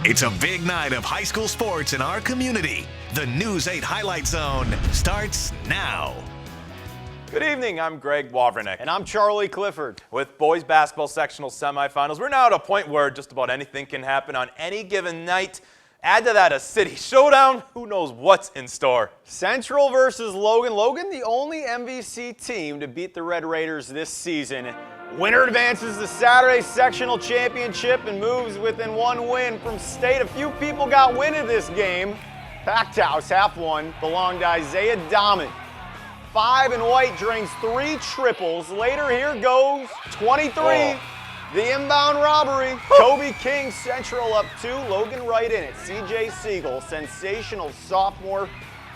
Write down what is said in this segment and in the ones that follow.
It's a big night of high school sports in our community. The News 8 Highlight Zone starts now. Good evening, I'm Greg Wawrinick. And I'm Charlie Clifford. With boys basketball sectional semifinals, we're now at a point where just about anything can happen on any given night. Add to that a city showdown, who knows what's in store. Central versus Logan. Logan, the only MVC team to beat the Red Raiders this season. Winner advances the Saturday sectional championship and moves within one win from state. A few people got wind of this game. Packed house, half one, belonged to Isaiah Dahman. 5 and white drains 3 triples. Later, here goes 23. Oh. The inbound robbery. Kobe King, Central up 2. Logan right in it. CJ Siegel, sensational sophomore.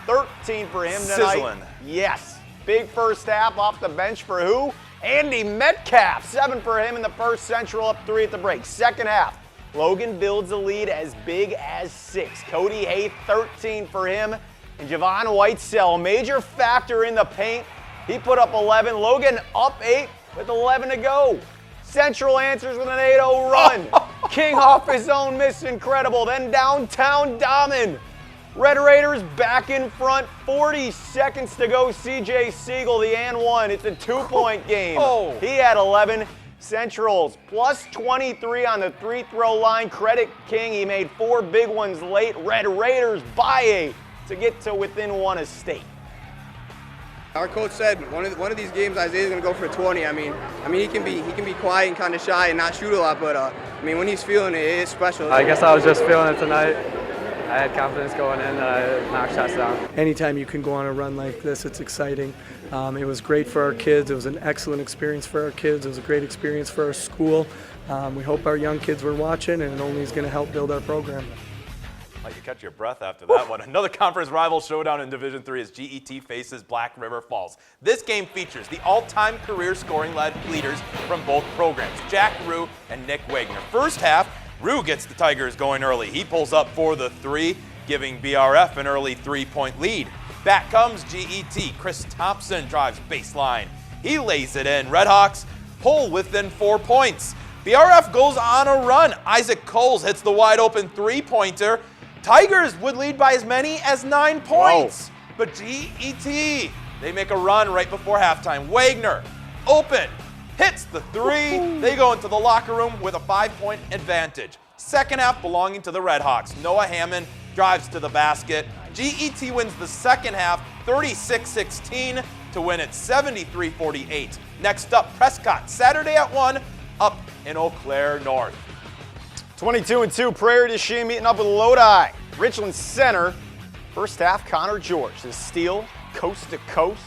13 for him tonight. Sizzling. Yes. Big first half off the bench for who? Andy Metcalf. 7 for him in the first. Central up 3 at the break. Second half, Logan builds a lead as big as 6. Cody Hay, 13 for him. And Javon Whitesell, major factor in the paint. He put up 11. Logan up 8 with 11 to go. Central answers with an 8-0 run. King off his own miss, incredible. Then downtown Dahman. Red Raiders back in front, 40 seconds to go. CJ Siegel, the and one. It's a 2-point game. Oh. He had 11. Centrals plus 23 on the free throw line. Credit King, he made 4 big ones late. Red Raiders by 8 to get to within 1 of state. Our coach said one of these games Isaiah's going to go for 20. I mean he can be quiet and kind of shy and not shoot a lot, but when he's feeling it, it's special. I guess I was just feeling it tonight. I had confidence going in and I knocked shots down. Anytime you can go on a run like this, it's exciting. It was great for our kids. It was an excellent experience for our kids. It was a great experience for our school. We hope our young kids were watching, and it only is going to help build our program. Let you catch your breath after that one. Another conference rival showdown in Division III as GET faces Black River Falls. This game features the all-time career scoring leaders from both programs, Jack Rue and Nick Wagner. First half, Rue gets the Tigers going early. He pulls up for the 3, giving BRF an early 3-point lead. Back comes GET. Chris Thompson drives baseline. He lays it in. Redhawks pull within 4 points. BRF goes on a run. Isaac Coles hits the wide open 3-pointer. Tigers would lead by as many as 9 points. Whoa. But GET, they make a run right before halftime. Wagner, open, hits the 3. They go into the locker room with a 5-point advantage. Second half belonging to the Redhawks. Noah Hammond drives to the basket. GET wins the second half 36-16 to win it 73-48. Next up, Prescott, Saturday at 1, up in Eau Claire North. 22-2, Prairie du Chien meeting up with Lodi. Richland Center, first half, Connor George. His steal, coast to coast.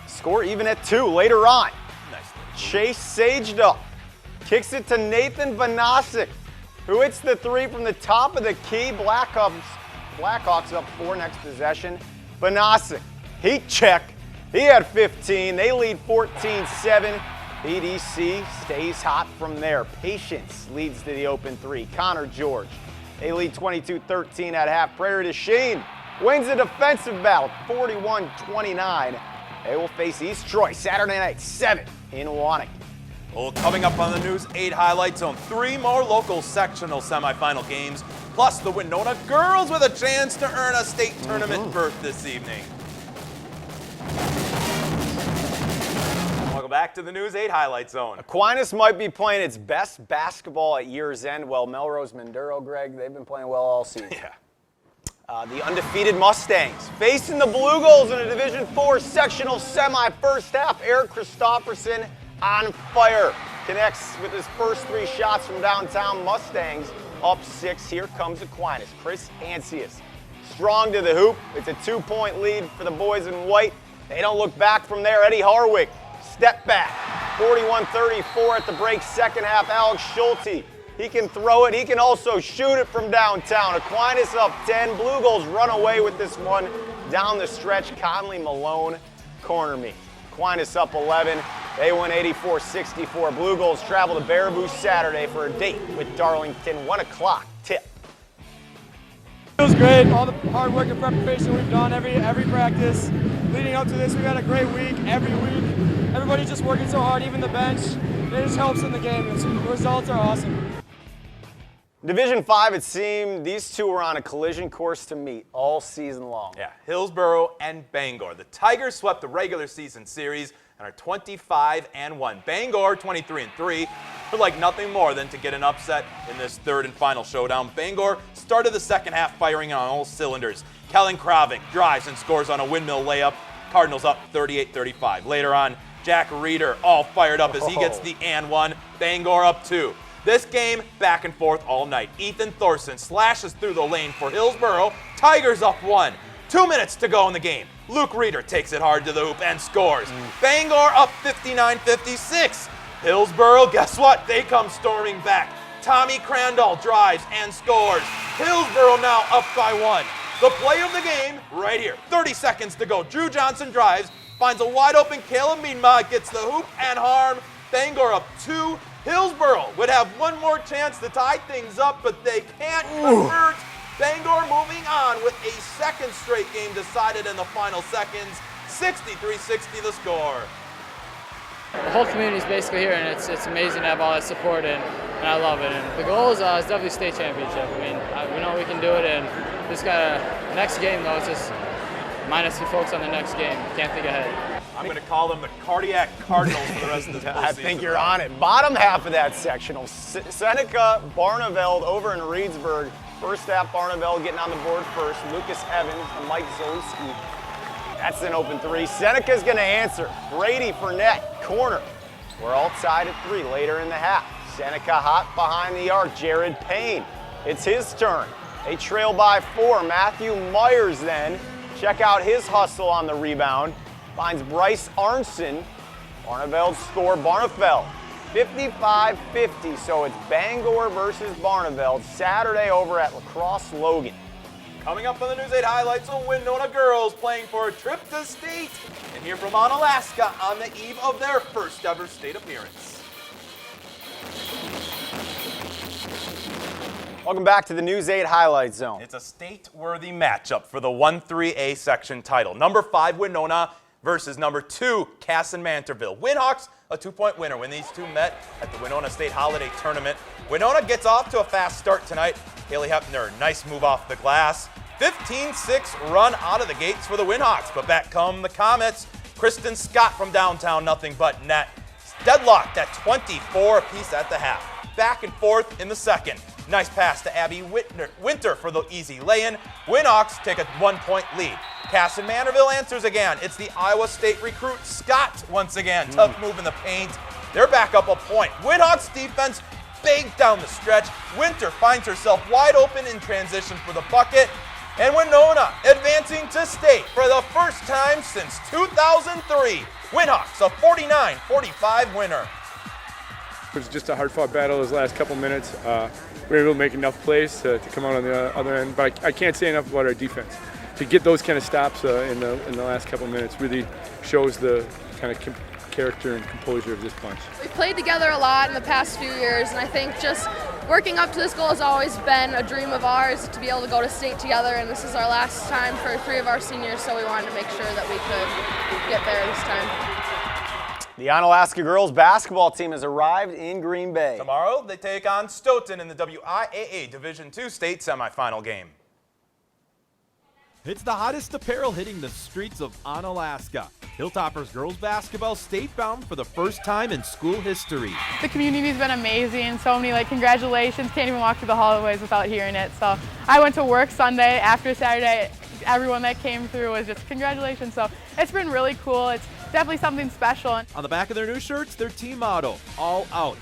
Score even at 2 later on. Nice. Chase saged up. Kicks it to Nathan Vanasic, who hits the 3 from the top of the key. Blackhawks up 4 next possession. Vanasic, heat check. He had 15. They lead 14-7. BDC stays hot from there. Patience leads to the open 3. Connor George. They lead 22-13 at half. Prairie du Chien wins the defensive battle 41-29. They will face East Troy Saturday night, 7 in Wannick. Well, coming up on the News 8 Highlight Zone, 3 more local sectional semifinal games, plus the Winona girls with a chance to earn a state tournament berth this evening. Welcome back to the News 8 Highlight Zone. Aquinas might be playing its best basketball at year's end. Well, Melrose Maduro, Greg, they've been playing well all season. Yeah. The undefeated Mustangs facing the Blue Gulls in a Division IV sectional semi first half. Eric Christopherson on fire. Connects with his first 3 shots from downtown. Mustangs up 6. Here comes Aquinas. Chris Ansius strong to the hoop. It's a 2-point lead for the boys in white. They don't look back from there. Eddie Harwick, step back. 41-34 at the break. Second half, Alex Schulte. He can throw it. He can also shoot it from downtown. Aquinas up 10. Blue Gulls run away with this one down the stretch. Conley Malone corner me. Aquinas up 11. They win 84-64. Blue Gulls travel to Baraboo Saturday for a date with Darlington. 1 o'clock tip. It was great. All the hard work and preparation we've done every practice. Leading up to this, we've had a great week every week. Everybody's just working so hard, even the bench. It just helps in the game. The results are awesome. Division 5, it seemed these two were on a collision course to meet all season long. Yeah, Hillsborough and Bangor. The Tigers swept the regular season series and are 25-1. Bangor 23-3 would like nothing more than to get an upset in this third and final showdown. Bangor started the second half firing on all cylinders. Kellen Kravick drives and scores on a windmill layup. Cardinals up 38-35. Later on, Jack Reeder all fired up as he gets the and one. Bangor up 2. This game back and forth all night. Ethan Thorson slashes through the lane for Hillsborough. Tigers up 1. 2 minutes to go in the game. Luke Reeder takes it hard to the hoop and scores. Bangor up 59-56. Hillsborough, guess what? They come storming back. Tommy Crandall drives and scores. Hillsborough now up by 1. The play of the game right here. 30 seconds to go. Drew Johnson drives, finds a wide open Caleb Meadma, gets the hoop and harm. Bangor up 2. Hillsborough would have one more chance to tie things up, but they can't convert. Bangor moving on with a second straight game decided in the final seconds. 63-60 the score. The whole community is basically here, and it's amazing to have all that support, and I love it. And the goal is definitely state championship. I mean, we know we can do it, and just got next game though. It's just minus the folks on the next game. Can't think ahead. I'm going to call them the Cardiac Cardinals for the rest of this postseason. I think you're on it. Bottom half of that sectional, Seneca, Barneveld over in Reedsburg. First half, Barneveld getting on the board first. Lucas Evans and Mike Zalewski. That's an open 3. Seneca's going to answer. Brady Fournette, corner. We're all tied at 3 later in the half. Seneca hot behind the arc. Jared Payne. It's his turn. They trail by 4. Matthew Myers then. Check out his hustle on the rebound. Finds Bryce Arnson. Barneveld score. Barneveld 55-50. So it's Bangor versus Barneveld Saturday over at La Crosse Logan. Coming up on the News 8 highlights, the Winona girls playing for a trip to state. And here from Onalaska on the eve of their first ever state appearance. Welcome back to the News 8 Highlight Zone. It's a state-worthy matchup for the 1-3A section title. Number 5 Winona versus number 2 KassonMantorville. Winhawks a 2-point winner when these two met at the Winona State Holiday Tournament. Winona gets off to a fast start tonight. Haley Hepner, nice move off the glass. 15-6 run out of the gates for the Winhawks, but back come the Comets. Kristen Scott from downtown, nothing but net. Deadlocked at 24 apiece at the half. Back and forth in the second. Nice pass to Abby Winter for the easy lay-in. Winhawks take a 1-point lead. KassonMantorville answers again. It's the Iowa State recruit Scott once again. Tough move in the paint. They're back up a point. Winhawks defense big down the stretch. Winter finds herself wide open in transition for the bucket. And Winona advancing to state for the first time since 2003. Winhawks a 49-45 winner. It was just a hard-fought battle those last couple minutes. We were able to make enough plays to come out on the other end, but I can't say enough about our defense. To get those kind of stops in the last couple minutes really shows the kind of character and composure of this bunch. We've played together a lot in the past few years, and I think just working up to this goal has always been a dream of ours to be able to go to state together, and this is our last time for 3 of our seniors, so we wanted to make sure that we could get there this time. The Onalaska girls basketball team has arrived in Green Bay. Tomorrow, they take on Stoughton in the WIAA Division II state semifinal game. It's the hottest apparel hitting the streets of Onalaska. Hilltoppers girls basketball state-bound for the first time in school history. The community's been amazing. So many congratulations. Can't even walk through the hallways without hearing it. So I went to work Sunday after Saturday. Everyone that came through was just congratulations. So it's been really cool. It's definitely something special. On the back of their new shirts, their team motto, all out.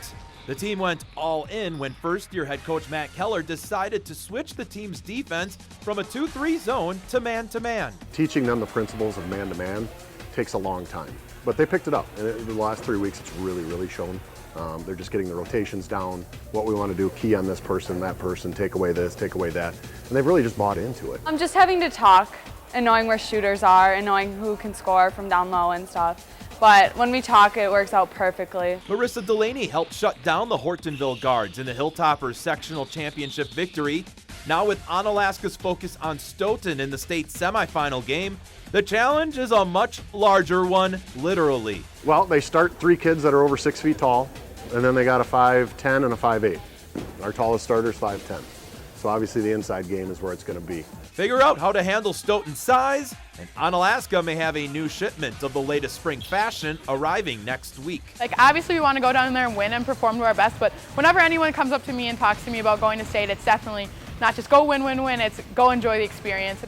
The team went all in when first-year head coach Matt Keller decided to switch the team's defense from a 2-3 zone to man-to-man. Teaching them the principles of man-to-man takes a long time, but they picked it up. And in the last 3 weeks, it's really shown. They're just getting the rotations down, what we want to do, key on this person, that person, take away this, take away that, and they've really just bought into it. I'm just having to talk and knowing where shooters are and knowing who can score from down low and stuff. But when we talk, it works out perfectly. Marissa Delaney helped shut down the Hortonville Guards in the Hilltoppers sectional championship victory. Now with Onalaska's focus on Stoughton in the state semifinal game, the challenge is a much larger one, literally. Well, they start 3 kids that are over 6 feet tall, and then they got a 5'10" and a 5'8". Our tallest starter is 5'10". So obviously the inside game is where it's going to be. Figure out how to handle Stoughton's size, and Onalaska may have a new shipment of the latest spring fashion arriving next week. Like, obviously we want to go down there and win and perform to our best, but whenever anyone comes up to me and talks to me about going to state, it's definitely not just go win, win, win, it's go enjoy the experience.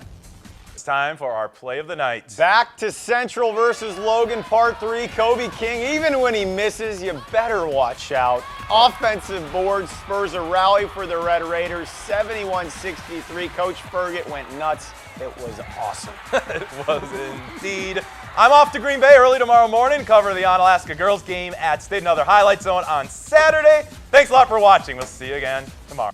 It's time for our play of the night. Back to Central versus Logan, part 3. Kobe King, even when he misses, you better watch out. Offensive board spurs a rally for the Red Raiders, 71-63. Coach Fergit went nuts. It was awesome. It was indeed. I'm off to Green Bay early tomorrow morning, cover the Onalaska girls game at State. Another Highlight Zone on Saturday. Thanks a lot for watching. We'll see you again tomorrow.